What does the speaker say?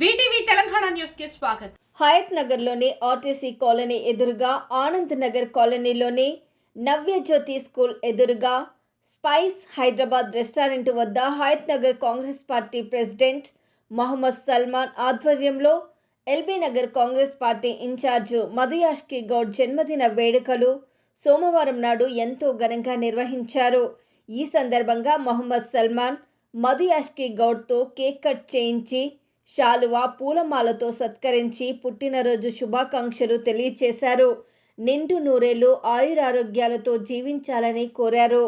VTV Telangana news కి స్వాగతం. హయత్ నగర్ లోని ఆర్టీసీ కాలనీ ఎదురుగా, ఆనంద్ నగర్ కాలనీలోని నవ్యజ్యోతి స్కూల్ ఎదురుగా, స్పైస్ హైదరాబాద్ రెస్టారెంట్ వద్ద హయత్ నగర్ కాంగ్రెస్ పార్టీ ప్రెసిడెంట్ మహమ్మద్ సల్మాన్ ఆధ్వర్యంలో LB Nagar Congress party incharge Madhuyashki Goud జన్మదిన వేడుకలు సోమవారం నాడు ఎంతో ఘనంగా నిర్వహించారు. ఈ సందర్భంగా మహమ్మద్ సల్మాన్ మధుయాష్కి గౌడ్తో కేక్ కట్ చేయించి శాలువా పూలమాలతో సత్కరించి పుట్టినరోజు శుభాకాంక్షలు తెలియజేశారు. నిండు నూరేళ్లు ఆయురారోగ్యాలతో జీవించాలని కోరారు.